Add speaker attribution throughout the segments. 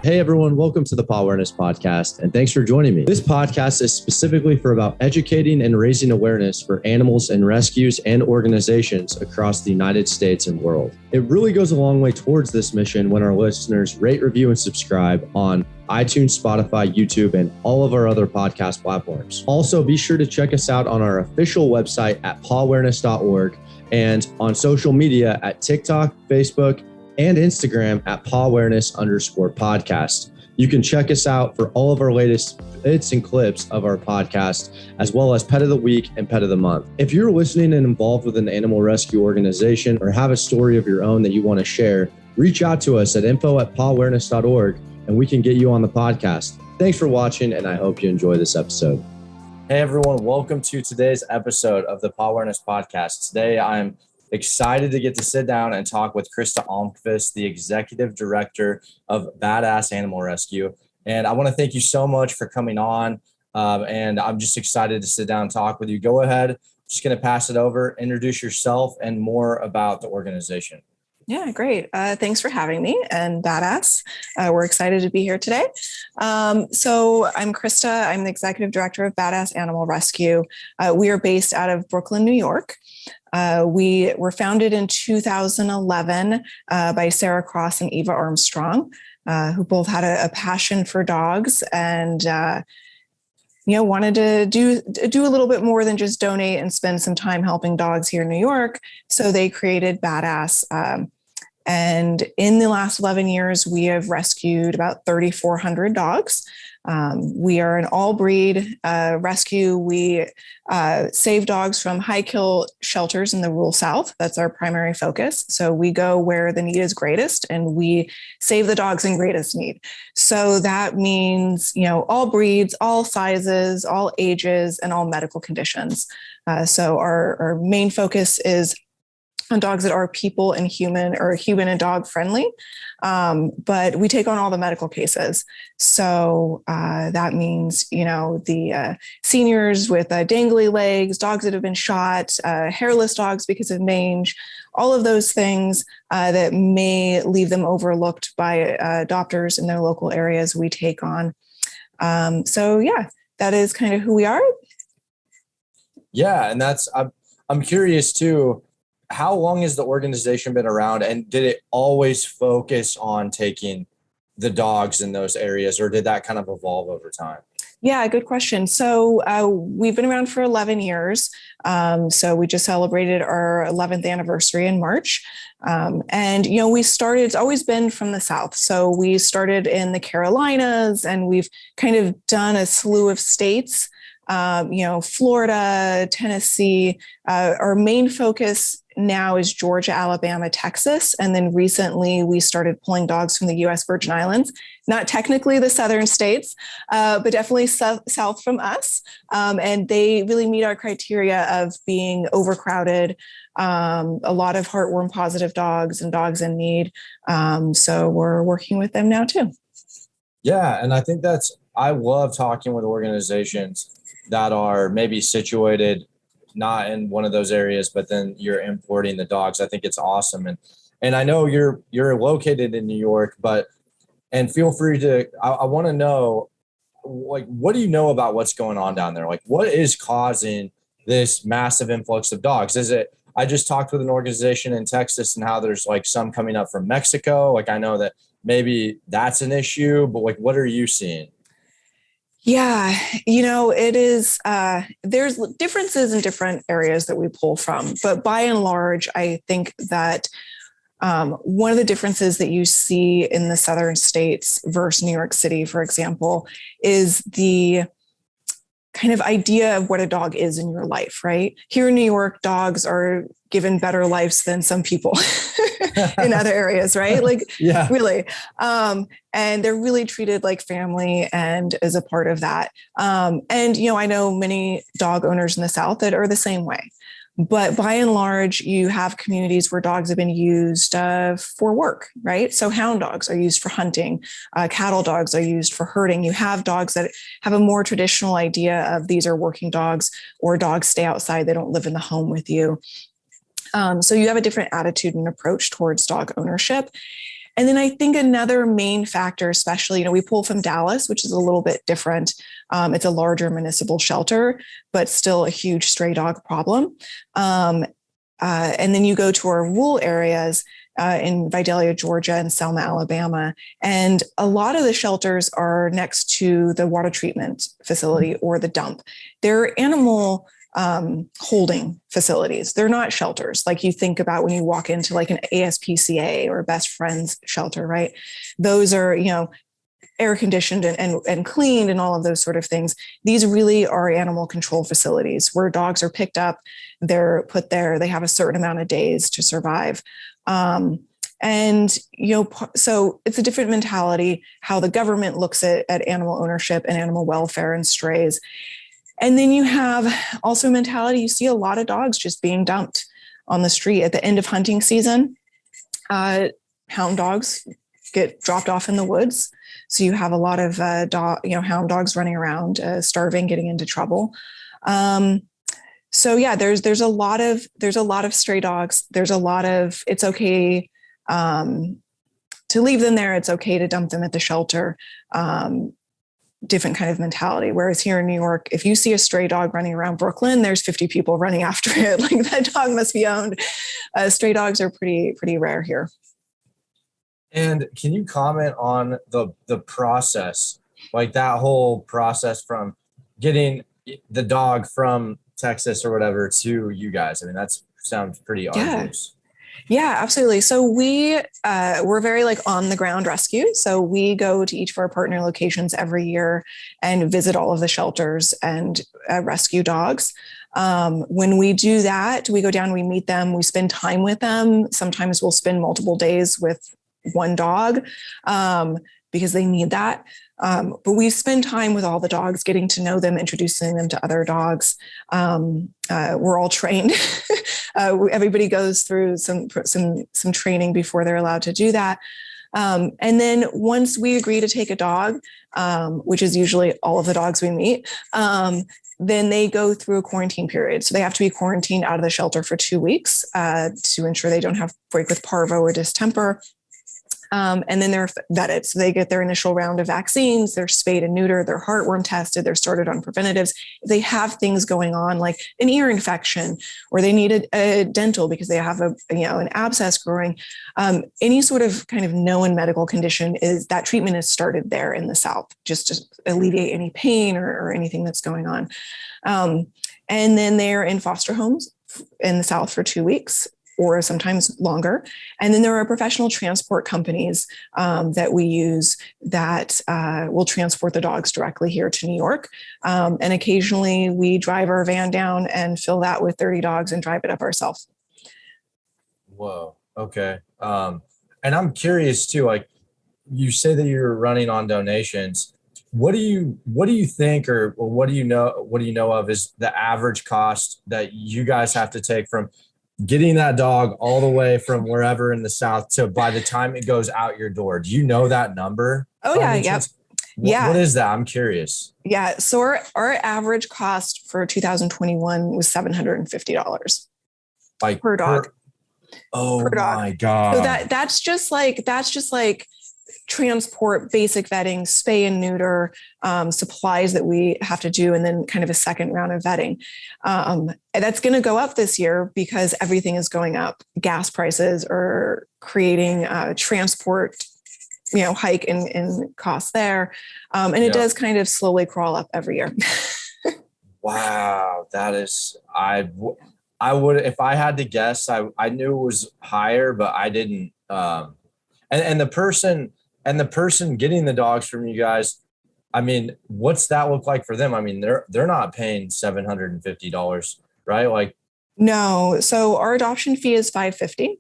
Speaker 1: Hey everyone, welcome to the Pawareness Podcast, and thanks for joining me. This podcast is specifically for about educating and raising awareness for animals and rescues and organizations across the United States and world. It really goes a long way towards this mission when our listeners rate, review, and subscribe on iTunes, Spotify, YouTube, and all of our other podcast platforms. Also, be sure to check us out on our official website at pawareness.org and on social media at TikTok, Facebook, and Instagram at Pawareness_podcast. You can check us out for all of our latest bits and clips of our podcast, as well as Pet of the Week and Pet of the Month. If you're listening and involved with an animal rescue organization or have a story of your own that you want to share, reach out to us at info@pawareness.org and we can get you on the podcast. Thanks for watching, and I hope you enjoy this episode. Hey everyone, welcome to today's episode of the Pawareness Podcast. Today I'm excited to get to sit down and talk with Krista Almqvist, the Executive Director of Badass Animal Rescue. And I want to thank you so much for coming on. And I'm just excited to sit down and talk with you. Go ahead. I'm just going to pass it over, introduce yourself and more about the organization.
Speaker 2: Yeah, great. Thanks for having me and Badass. We're excited to be here today. So I'm Krista. I'm the Executive Director of Badass Animal Rescue. We are based out of Brooklyn, New York. We were founded in 2011 by Sarah Cross and Eva Armstrong, who both had a passion for dogs and wanted to do a little bit more than just donate and spend some time helping dogs here in New York. So they created Badass. And in the last 11 years, we have rescued about 3,400 dogs. We are an all-breed rescue. We save dogs from high-kill shelters in the rural South. That's our primary focus. So we go where the need is greatest, and we save the dogs in greatest need. So that means, all breeds, all sizes, all ages, and all medical conditions. So our main focus is on dogs that are people and human or human and dog friendly. But we take on all the medical cases. So that means, the seniors with dangly legs, dogs that have been shot, hairless dogs because of mange, all of those things that may leave them overlooked by adopters in their local areas, we take on. That is kind of who we are.
Speaker 1: Yeah. And I'm curious too, how long has the organization been around, and did it always focus on taking the dogs in those areas, or did that kind of evolve over time?
Speaker 2: Yeah, good question. So we've been around for 11 years. So we just celebrated our 11th anniversary in March. We started, it's always been from the South. So we started in the Carolinas, and we've kind of done a slew of states, Florida, Tennessee. Our main focus now is Georgia, Alabama, Texas. And then recently we started pulling dogs from the U.S. Virgin Islands, not technically the southern states, but definitely south from us. And they really meet our criteria of being overcrowded, a lot of heartworm positive dogs and dogs in need. So we're working with them now too.
Speaker 1: Yeah. And I think I love talking with organizations that are maybe situated not in one of those areas, but then you're importing the dogs. I think it's awesome. And I know you're located in New York, and feel free to, I want to know, what do you know about what's going on down there? What is causing this massive influx of dogs? I just talked with an organization in Texas and how there's some coming up from Mexico. I know that maybe that's an issue, but what are you seeing?
Speaker 2: Yeah, it is, there's differences in different areas that we pull from, but by and large, I think that one of the differences that you see in the southern states versus New York City, for example, is the kind of idea of what a dog is in your life, right? Here in New York, dogs are given better lives than some people in other areas, right?
Speaker 1: Yeah.
Speaker 2: Really. And they're really treated like family and as a part of that. I know many dog owners in the South that are the same way. But by and large, you have communities where dogs have been used for work, right? So hound dogs are used for hunting. Cattle dogs are used for herding. You have dogs that have a more traditional idea of these are working dogs, or dogs stay outside. They don't live in the home with you. So you have a different attitude and approach towards dog ownership. And then I think another main factor, especially, we pull from Dallas, which is a little bit different. It's a larger municipal shelter, but still a huge stray dog problem. And then you go to our rural areas in Vidalia, Georgia, and Selma, Alabama. And a lot of the shelters are next to the water treatment facility or the dump. They're animal holding facilities. They're not shelters like you think about when you walk into like an ASPCA or Best Friends shelter, right? Those are, air conditioned and cleaned and all of those sort of things. These really are animal control facilities where dogs are picked up, they're put there, they have a certain amount of days to survive. So it's a different mentality, how the government looks at animal ownership and animal welfare and strays. And then you have also a mentality, you see a lot of dogs just being dumped on the street at the end of hunting season. Hound dogs get dropped off in the woods. So you have a lot of hound dogs running around, starving, getting into trouble. So yeah, there's a lot of stray dogs. There's a lot of, it's okay to leave them there. It's okay to dump them at the shelter. Different kind of mentality. Whereas here in New York, if you see a stray dog running around Brooklyn, there's 50 people running after it. Like that dog must be owned. Stray dogs are pretty rare here.
Speaker 1: And can you comment on the process, like that whole process from getting the dog from Texas or whatever to you guys? I mean, that sounds pretty arduous.
Speaker 2: Yeah, absolutely. So we're very like on the ground rescue. So we go to each of our partner locations every year and visit all of the shelters and rescue dogs. When we do that, we go down, we meet them, we spend time with them. Sometimes we'll spend multiple days with one dog because they need that. But we spend time with all the dogs, getting to know them, introducing them to other dogs. We're all trained. Everybody goes through some training before they're allowed to do that. And then once we agree to take a dog, which is usually all of the dogs we meet, then they go through a quarantine period. So they have to be quarantined out of the shelter for 2 weeks to ensure they don't have break with parvo or distemper. And then they're vetted. So they get their initial round of vaccines, they're spayed and neutered, they're heartworm tested, they're started on preventatives. If they have things going on like an ear infection, or they need a dental because they have an abscess growing, any sort of kind of known medical condition, is that treatment is started there in the South, just to alleviate any pain or anything that's going on. And then they're in foster homes in the South for 2 weeks, or sometimes longer. And then there are professional transport companies that we use that will transport the dogs directly here to New York. And occasionally we drive our van down and fill that with 30 dogs and drive it up ourselves.
Speaker 1: Whoa. Okay. And I'm curious too, like you say that you're running on donations. What do you think, or what do you know of is the average cost that you guys have to take from getting that dog all the way from wherever in the South to by the time it goes out your door? Do you know that number?
Speaker 2: Oh yeah. Yep.
Speaker 1: What is that? I'm curious.
Speaker 2: Yeah. So our average cost for 2021 was $750 per dog.
Speaker 1: Per dog. My God.
Speaker 2: So that's just like transport, basic vetting, spay and neuter, supplies that we have to do, and then kind of a second round of vetting. And that's going to go up this year because everything is going up. Gas prices are creating transport, hike in costs there. And it does kind of slowly crawl up every year.
Speaker 1: Wow. That is, I would, if I had to guess, I knew it was higher, but I didn't. And the person getting the dogs from you guys, I mean, what's that look like for them? I mean, they're not paying $750, right? Like,
Speaker 2: no. So our adoption fee is $550.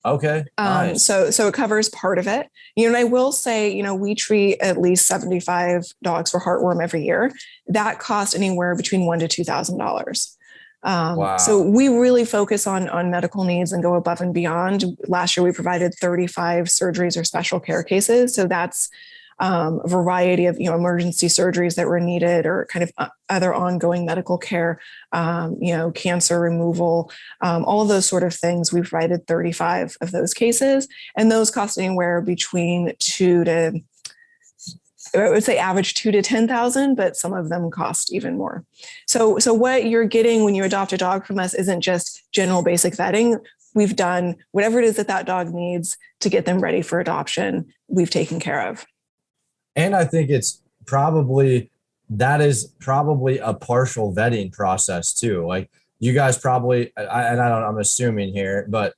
Speaker 1: Okay. Nice.
Speaker 2: So it covers part of it. And I will say, we treat at least 75 dogs for heartworm every year. That costs anywhere between $1,000 to $2,000.
Speaker 1: Wow.
Speaker 2: So we really focus on medical needs and go above and beyond. Last year, we provided 35 surgeries or special care cases. So that's a variety of, emergency surgeries that were needed or kind of other ongoing medical care, cancer removal, all of those sort of things. We've provided 35 of those cases, and those cost anywhere between I would say average 2,000 to 10,000, but some of them cost even more. So what you're getting when you adopt a dog from us isn't just general basic vetting. We've done whatever it is that dog needs to get them ready for adoption. We've taken care of.
Speaker 1: And I think that is probably a partial vetting process too. Like you guys probably, I'm assuming here, but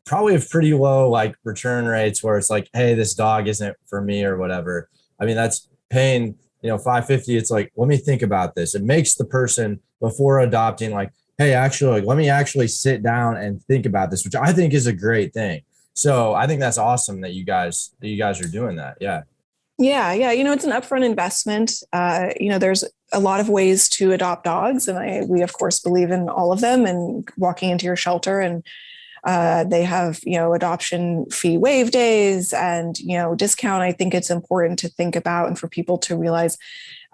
Speaker 1: probably have pretty low like return rates where it's like, hey, this dog isn't for me or whatever. I mean, that's paying, $550. It's like, let me think about this. It makes the person before adopting like, hey, actually, let me actually sit down and think about this, which I think is a great thing. So I think that's awesome that you guys are doing that. Yeah.
Speaker 2: Yeah. It's an upfront investment. There's a lot of ways to adopt dogs, and we of course believe in all of them. And walking into your shelter, and they have adoption fee waive days and discount. I think it's important to think about and for people to realize,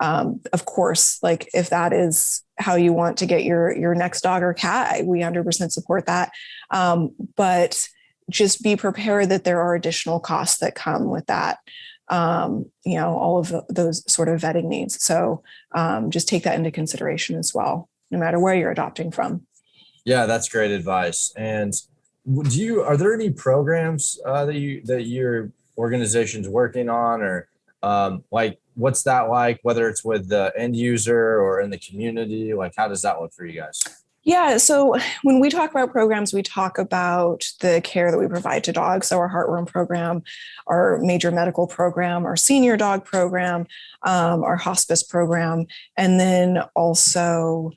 Speaker 2: of course, like if that is how you want to get your next dog or cat, we 100% support that. But just be prepared that there are additional costs that come with that. All of those sort of vetting needs. So just take that into consideration as well, no matter where you're adopting from.
Speaker 1: Yeah, that's great advice. And are there any programs that your organization's working on, or like what's that like, whether it's with the end user or in the community? Like, how does that look for you guys?
Speaker 2: Yeah. So when we talk about programs, we talk about the care that we provide to dogs. So our heartworm program, our major medical program, our senior dog program, our hospice program, and then also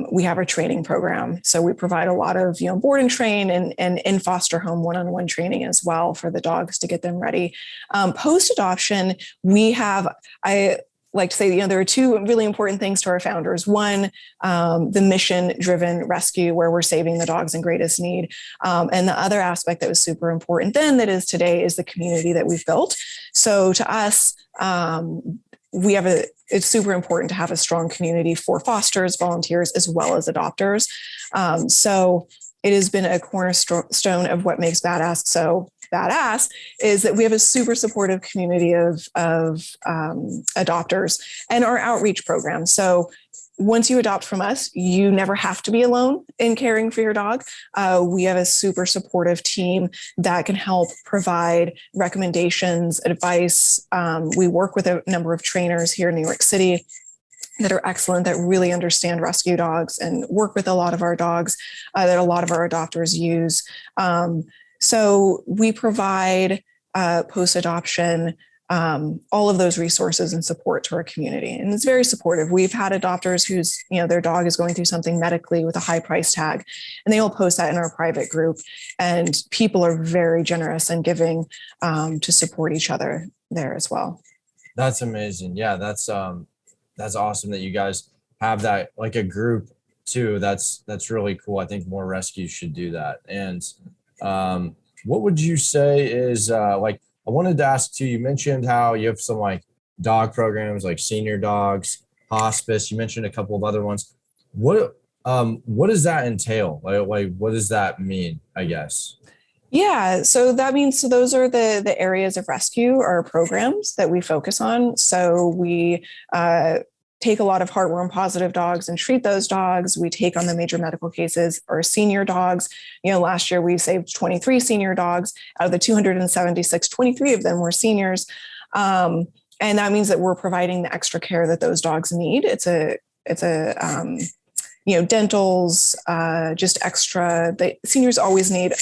Speaker 2: we have our training program. So we provide a lot of, board and train and in foster home one-on-one training as well for the dogs to get them ready. Post-adoption, I like to say, there are two really important things to our founders. One, the mission-driven rescue, where we're saving the dogs in greatest need. And the other aspect that was super important then that is today is the community that we've built. So to us, it's super important to have a strong community for fosters, volunteers, as well as adopters. So it has been a cornerstone of what makes Badass so badass is that we have a super supportive community of adopters and our outreach program. So once you adopt from us, you never have to be alone in caring for your dog. We have a super supportive team that can help provide recommendations, advice. We work with a number of trainers here in New York City that are excellent, that really understand rescue dogs and work with a lot of our dogs that a lot of our adopters use. So we provide post-adoption all of those resources and support to our community. And it's very supportive. We've had adopters whose, their dog is going through something medically with a high price tag, and they will post that in our private group. And people are very generous and giving to support each other there as well.
Speaker 1: That's amazing. Yeah, that's awesome that you guys have that, like a group too. That's really cool. I think more rescues should do that. And what would you say is I wanted to ask too, you mentioned how you have some like dog programs, like senior dogs, hospice. You mentioned a couple of other ones. What does that entail? Like what does that mean, I guess?
Speaker 2: Yeah, so that means, those are the areas of rescue or programs that we focus on. So we take a lot of heartworm positive dogs and treat those dogs. We take on the major medical cases or senior dogs. Last year we saved 23 senior dogs out of the 276, 23 of them were seniors. And that means that we're providing the extra care that those dogs need. It's a dentals, just extra. The seniors always need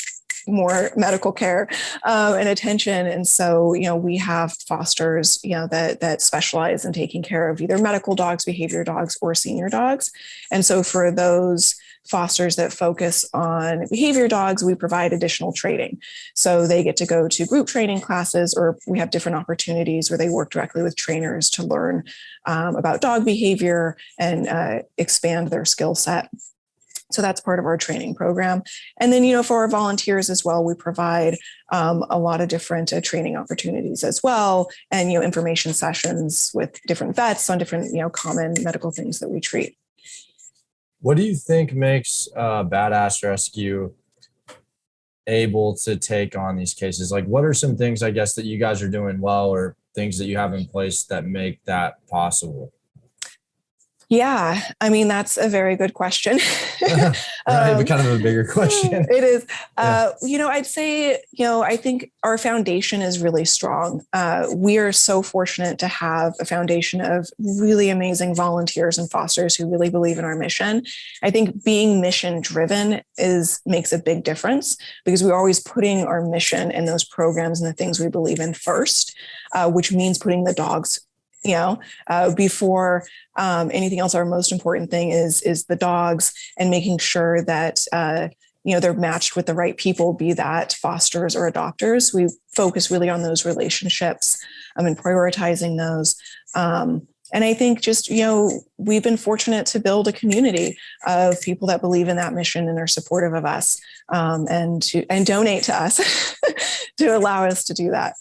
Speaker 2: more medical care and attention. And so, we have fosters, that specialize in taking care of either medical dogs, behavior dogs, or senior dogs. And so for those fosters that focus on behavior dogs, we provide additional training. So they get to go to group training classes, or we have different opportunities where they work directly with trainers to learn about dog behavior and expand their skill set. So that's part of our training program. And then, for our volunteers as well, we provide a lot of different training opportunities as well, and, information sessions with different vets on different, common medical things that we treat.
Speaker 1: What do you think makes Badass Rescue able to take on these cases? Like, what are some things, I guess, that you guys are doing well, or things that you have in place that make that possible?
Speaker 2: Yeah, that's a very good question.
Speaker 1: Right, kind of a bigger question.
Speaker 2: It is. I'd say, I think our foundation is really strong. We are so fortunate to have a foundation of really amazing volunteers and fosters who really believe in our mission. I think being mission driven makes a big difference, because we're always putting our mission and those programs and the things we believe in first, which means putting the dogs before anything else. Our most important thing is the dogs, and making sure that, they're matched with the right people, be that fosters or adopters. We focus really on those relationships and prioritizing those. And I think just, we've been fortunate to build a community of people that believe in that mission and are supportive of us, and donate to us to allow us to do that.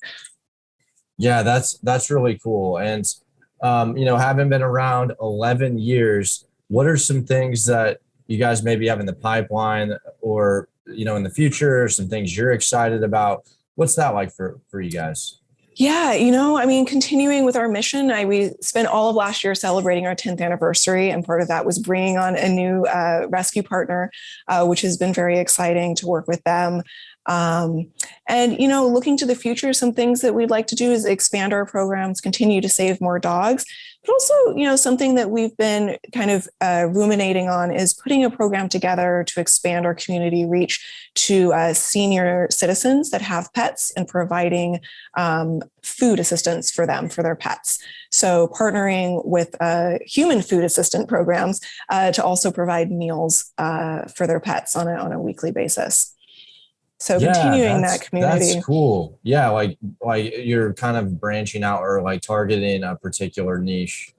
Speaker 1: Yeah, that's really cool. And, having been around 11 years, what are some things that you guys maybe have in the pipeline, or, in the future, some things you're excited about? What's that like for you guys?
Speaker 2: Yeah, continuing with our mission, we spent all of last year celebrating our 10th anniversary, and part of that was bringing on a new rescue partner, which has been very exciting to work with them. And looking to the future, some things that we'd like to do is expand our programs, continue to save more dogs, but also, something that we've been kind of ruminating on is putting a program together to expand our community reach to senior citizens that have pets, and providing food assistance for them, for their pets. So partnering with human food assistant programs to also provide meals for their pets on a weekly basis. So continuing that community.
Speaker 1: That's cool. Yeah. Like you're kind of branching out, or like targeting a particular niche.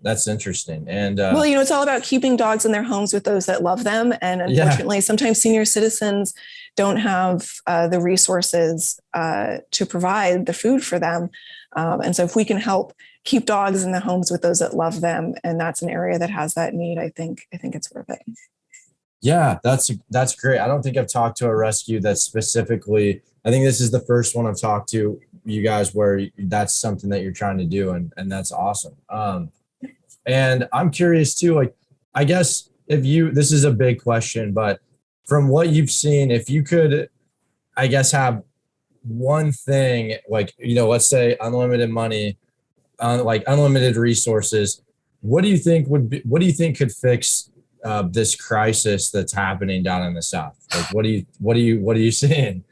Speaker 1: That's interesting. And
Speaker 2: it's all about keeping dogs in their homes with those that love them. And unfortunately, sometimes senior citizens don't have the resources to provide the food for them. And so if we can help keep dogs in the homes with those that love them, and that's an area that has that need, I think it's worth it.
Speaker 1: Yeah, that's great. I don't think I've talked to a rescue that specifically, I think this is the first one I've talked to you guys where that's something that you're trying to do. And that's awesome. And I'm curious too, like, I guess this is a big question, but from what you've seen, if you could, I guess, have one thing, like, let's say unlimited money, like unlimited resources, what do you think could fix this crisis that's happening down in the South? Like, what are you seeing?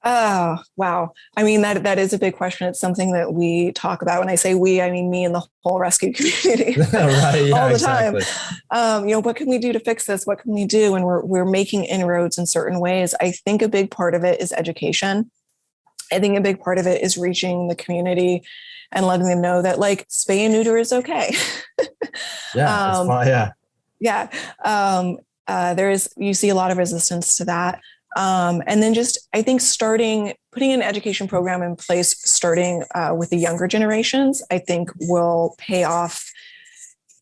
Speaker 2: Oh, wow. That is a big question. It's something that we talk about. When I say we, I mean me and the whole rescue community.
Speaker 1: Right, yeah,
Speaker 2: all the
Speaker 1: exactly.
Speaker 2: time. What can we do to fix this? What can we do? And we're making inroads in certain ways. I think a big part of it is education. I think a big part of it is reaching the community and letting them know that, like, spay and neuter is okay.
Speaker 1: Yeah. It's fine, yeah.
Speaker 2: Yeah. You see a lot of resistance to that. And then just, I think putting an education program in place, starting with the younger generations, I think will pay off.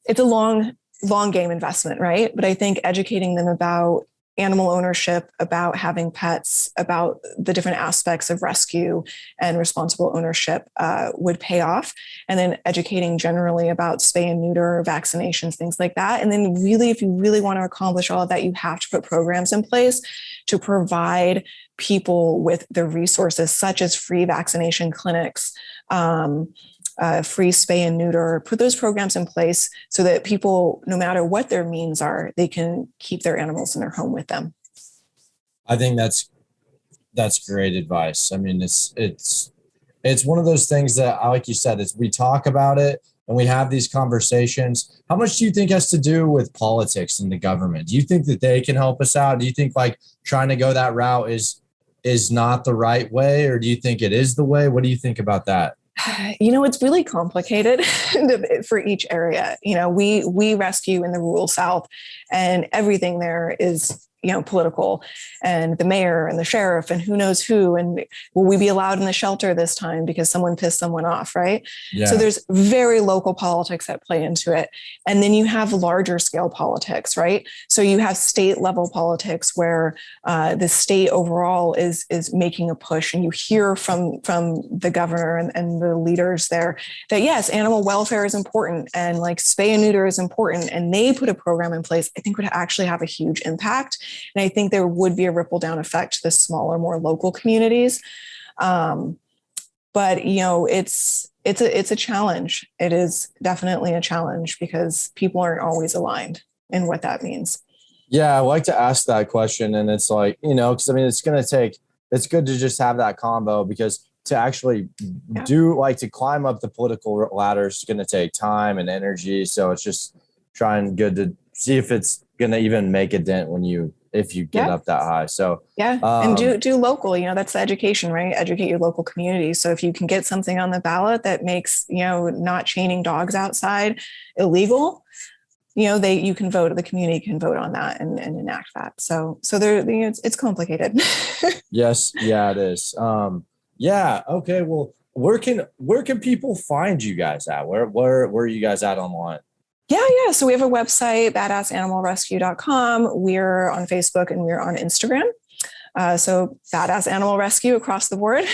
Speaker 2: It's a long game investment, right? But I think educating them about animal ownership, about having pets, about the different aspects of rescue and responsible ownership would pay off. And then educating generally about spay and neuter, vaccinations, things like that. And then really, if you really want to accomplish all of that, you have to put programs in place to provide people with the resources, such as free vaccination clinics, free spay and neuter, put those programs in place so that people, no matter what their means are, they can keep their animals in their home with them.
Speaker 1: I think that's great advice. I mean, it's one of those things that, like you said, we talk about it and we have these conversations. How much do you think has to do with politics and the government? Do you think that they can help us out? Do you think like trying to go that route is not the right way, or do you think it is the way? What do you think about that?
Speaker 2: It's really complicated for each area. We rescue in the rural South, and everything there is political, and the mayor and the sheriff and who knows who, and will we be allowed in the shelter this time because someone pissed someone off, right?
Speaker 1: Yeah.
Speaker 2: So there's very local politics that play into it. And then you have larger scale politics, right? So you have state level politics where the state overall is making a push, and you hear from the governor and the leaders there that yes, animal welfare is important, and like spay and neuter is important, and they put a program in place I think would actually have a huge impact. And I think there would be a ripple down effect to the smaller, more local communities. But it's a challenge. It is definitely a challenge because people aren't always aligned in what that means.
Speaker 1: Yeah, I like to ask that question, and it's like, because it's good to just have that combo, because to actually to climb up the political ladder is going to take time and energy. So it's just trying good to see if it's going to even make a dent if you get up that high. So
Speaker 2: and do local, that's the education, right? Educate your local community. So if you can get something on the ballot that makes, not chaining dogs outside illegal, you can vote, the community can vote on that and enact that. So there, it's complicated.
Speaker 1: Yes. Yeah, it is. Okay. Well, where can people find you guys at? Where are you guys at online?
Speaker 2: Yeah. So we have a website, badassanimalrescue.com. We're on Facebook and we're on Instagram. So Badass Animal Rescue across the board.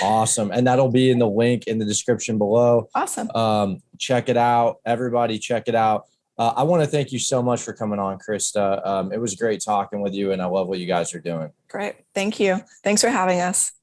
Speaker 1: Awesome. And that'll be in the link in the description below.
Speaker 2: Awesome.
Speaker 1: Check it out. Everybody check it out. I want to thank you so much for coming on, Krista. It was great talking with you, and I love what you guys are doing.
Speaker 2: Great. Thank you. Thanks for having us.